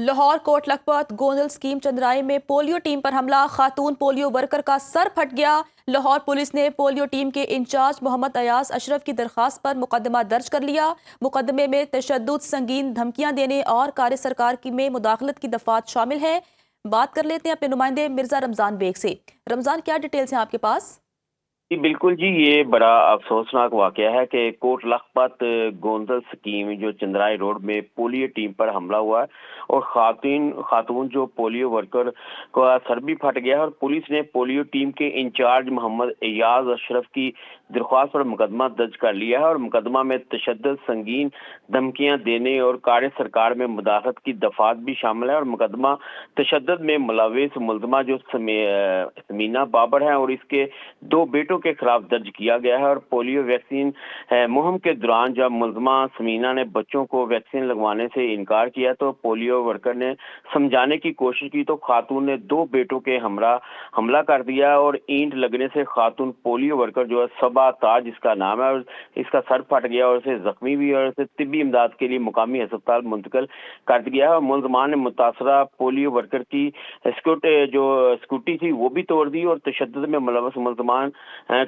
Lahore coat Lakhpat Gondal scheme Chandrai में polio team पर हमला, खातून पोलियो वर्कर का सर फट गया। लाहौर पुलिस ने पोलियो टीम के इंचार्ज मोहम्मद अयाज अशरफ की दरखास्त पर मुकदमा दर्ज कर लिया। मुकदमे में तशद्दुद, संगीन धमकियां देने और कार्य सरकार की में मुदाखलत की दफात शामिल है। बात कर लेते हैं अपने नुमाइंदे मिर्जा रमजान बेग से। रमजान, क्या डिटेल्स हैं आपके पास? जी बिल्कुल जी, ये बड़ा अफसोसनाक वाकया है कि कोट लखपत गोंदल स्कीम जो चंद्राई रोड में पोलियो टीम पर हमला हुआ है और खातून जो पोलियो वर्कर का सर भी फट गया है और पुलिस ने पोलियो टीम के इंचार्ज मोहम्मद एयाज अशरफ की दरख्वास्त पर मुकदमा दर्ज कर लिया है और मुकदमा में तशद्दुद, संगीन धमकियां देने और कार्य सरकार में मुदाखलत की दफात भी शामिल है और मुकदमा तशद्दुद में मुलविस मुलजमा जो समीना बाबर है और इसके दो बेटों के खिलाफ दर्ज किया गया है। और पोलियो वैक्सीन मुहिम के दौरान जब मुलजमा समीना ने बच्चों को वैक्सीन लगवाने से इनकार किया तो पोलियो वर्कर ने समझाने की कोशिश की तो खातून ने दो बेटों के हमला कर दिया और ईंट लगने से खातून पोलियो वर्कर जो है सबा ताज इसका नाम है और इसका सर फट गया और इसे जख्मी भी और इसे तिब्बी इमदाद के लिए मुकामी अस्पताल मुंतकिल कर दिया है। और मुलजमान ने मुतासरा पोलियो वर्कर की स्कूटी थी वो भी तोड़ दी और तशद्दुद में मुलव्वस मुलजमान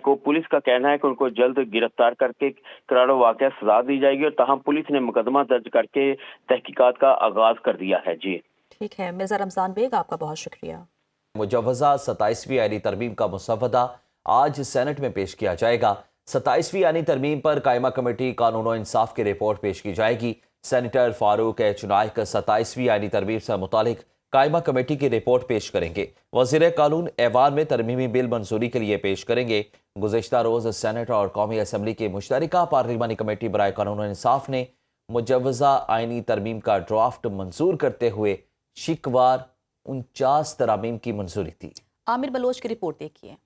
को पुलिस का कहना है कि उनको जल्द गिरफ्तार करके करारो वाक़या सजा दी जाएगी और ताहम पुलिस ने मुकदमा दर्ज करके तहकीकात का आगाज कर दिया है। जी ठीक है मिर्जा रमजान बेग, आपका बहुत शुक्रिया। मुजव्वज़ा 27वीं आईनी तरमीम का मुसव्वदा आज सेनेट में पेश किया जाएगा। 27वीं आईनी तरमीम पर कायमा कमेटी कानून और इंसाफ की रिपोर्ट पेश की जाएगी। सेनेटर फारूक एच नाइक 27वीं आईनी तरमीम से मुतालिक कायमा कमेटी की रिपोर्ट पेश करेंगे। वज़ीर कानून ऐवान में तरमीमी बिल मंजूरी के लिए पेश करेंगे। गुज़िश्ता रोज़ सेनेट और कौमी असम्बली की मुश्तरका पार्लिमानी कमेटी बराए कानून और इंसाफ ने मुजव्वज़ा आईनी तरमीम का ड्राफ्ट मंजूर करते हुए शिकवार 49 तरामीम की मंजूरी दी। आमिर बलोच की रिपोर्ट देखिए।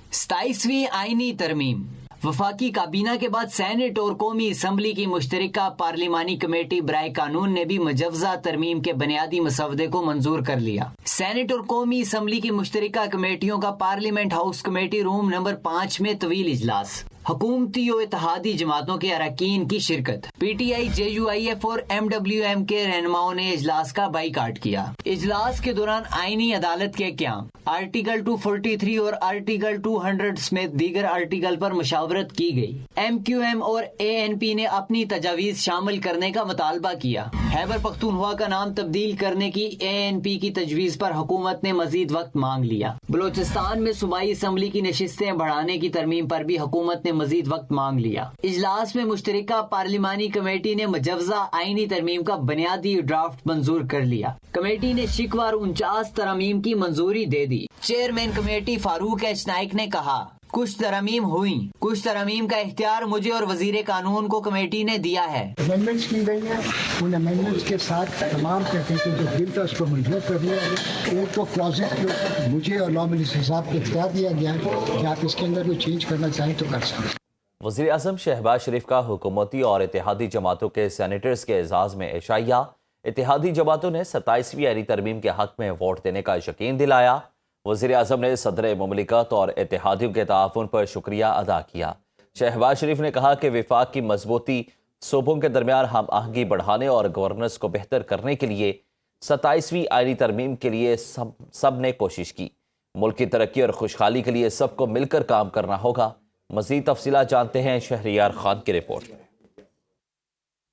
27वीं आईनी तरमीम वफाकी काबीना के बाद सेनेट और कौमी असम्बली की मुश्तरका पार्लिमानी कमेटी बराए कानून ने भी मुजव्वज़ा तरमीम के बुनियादी मसवदे को मंजूर कर लिया। सेनेट और कौमी असम्बली की मुश्तरका कमेटियों का parliament house committee room number 5 में तवील इजलास, हुकूमती और इत्तेहादी जमातों के अरकान की शिरकत, PTI, JUIF और MWM के रहनुमाओं ने इजलास का बाइकाट किया। इजलास के दौरान आईनी अदालत के क़याम, आर्टिकल 243 और आर्टिकल 200 समेत दीगर आर्टिकल पर मुशावरत की गई। MQM और ANP ने अपनी तजावीज़ शामिल करने का मुतालबा किया। खैबर पख्तूनख्वा का नाम तब्दील करने की ANP की तजवीज़ पर हुकूमत ने मजीद वक्त मांग लिया। बलोचिस्तान में सूबाई असम्बली की नशिस्तें बढ़ाने की तरमीम पर भी हुकूमत ने मजीद वक्त मांग लिया। इजलास में मुश्तरका पार्लिमानी कमेटी ने मुजव्वज़ा आईनी तरमीम का बुनियादी ड्राफ्ट मंजूर कर लिया। कमेटी ने शिकवार 49 तरमीम की मंजूरी दे दी। Chairman committee Farooq H Naik ने कहा, कुछ तरमीम हुई, कुछ तरमीम का इख्तियार मुझे और वजीर कानून को कमेटी ने दिया है। अमेंडमेंट्स की गई है, उन अमेंडमेंट्स के साथ तमाम कहते हैं जो बिल था उसको मंजूर कर लिया है। एक तो क्लॉजेट के ऊपर मुझे और लॉ मिनिस्टर साहब को इख्तियार दिया गया है कि आप इसके अंदर कोई चेंज करना चाहें तो कर सकते। वज़ीर आज़म शहबाज शरीफ का हुकूमती और इत्तेहादी जमातों के सेनेटर्स के एजाज़ में इशाइया। इत्तेहादी जमातों ने 27वीं आईनी तरमीम के हक़ में वोट देने का यकीन दिलाया। वज़ीर आज़म ने सदर मुमलिकत और इत्तेहादियों के ताउन पर शुक्रिया अदा किया। शहबाज शरीफ ने कहा कि विफाक की मजबूती, सूबों के दरमियान हम आहंगी बढ़ाने और गवर्नेंस को बेहतर करने के लिए 27वीं आईनी तरमीम के लिए सब ने कोशिश की। मुल्क की तरक्की और खुशहाली के लिए सबको मिलकर काम करना होगा। मज़ीद तफसीलात जानते हैं शहरियार खान की रिपोर्ट।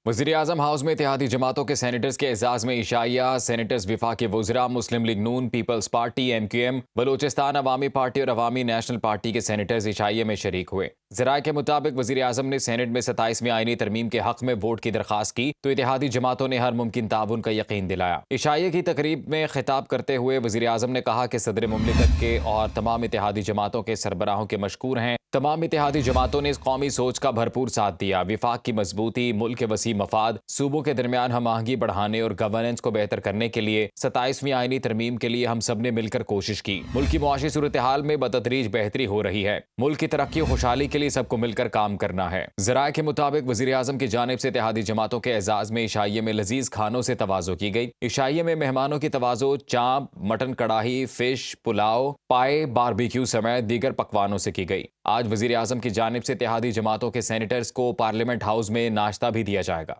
वज़ीर आज़म हाउस में इत्तेहादी जमातों के सेनेटर्स के एजाज़ में इशाइया। सेनेटर्स वफाकी वज़रा, मुस्लिम लीग नून, पीपल्स पार्टी, MQM, बलोचिस्तान अवामी पार्टी और अवामी नेशनल पार्टी के सेनेटर्स इशाइया में शरीक हुए। ज़राए के मुताबिक वज़ीर आज़म ने सेनेट में 27वीं आईनी तरमीम के हक़ में वोट की दरख्वास्त की तो इत्तेहादी जमातों ने हर मुमकिन ताउन का यकीन दिलाया। इशाइया की तकरीब में खिताब करते हुए वज़ीर आज़म ने कहा कि सदर मुमलिकत के और तमाम इत्तेहादी जमातों के सरबराहों के मशकूर हैं। तमाम इत्तेहादी जमातों ने इस कौमी सोच का भरपूर साथ दिया। विफाक की मजबूती, मुल्क के वसी मफाद, सूबों के दरमियान हम आहंगी बढ़ाने और गवर्नेंस को बेहतर करने के लिए 27वीं आईनी तरमीम के लिए हम सब ने मिलकर कोशिश की। मुल्क की मुआशी सूरत हाल में बतदरीज बेहतरी हो रही है। मुल्क की तरक्की और खुशहाली के लिए सबको मिलकर काम करना है। ज़राए के मुताबिक वज़ीर आज़म की जानिब से इत्तेहादी जमातों के एजाज़ में इशाइये में लजीज खानों से तवाज़ो की गई। इशाइये में मेहमानों की तवाज़ो चाँप, मटन कड़ाही, फिश, पुलाव, पाए, बारबेक्यू समेत दीगर पकवानों से की गई। आज वज़ीर आज़म की जानिब से इत्तेहादी जमातों के सेनेटर्स को पार्लियामेंट हाउस में नाश्ता भी दिया जाएगा।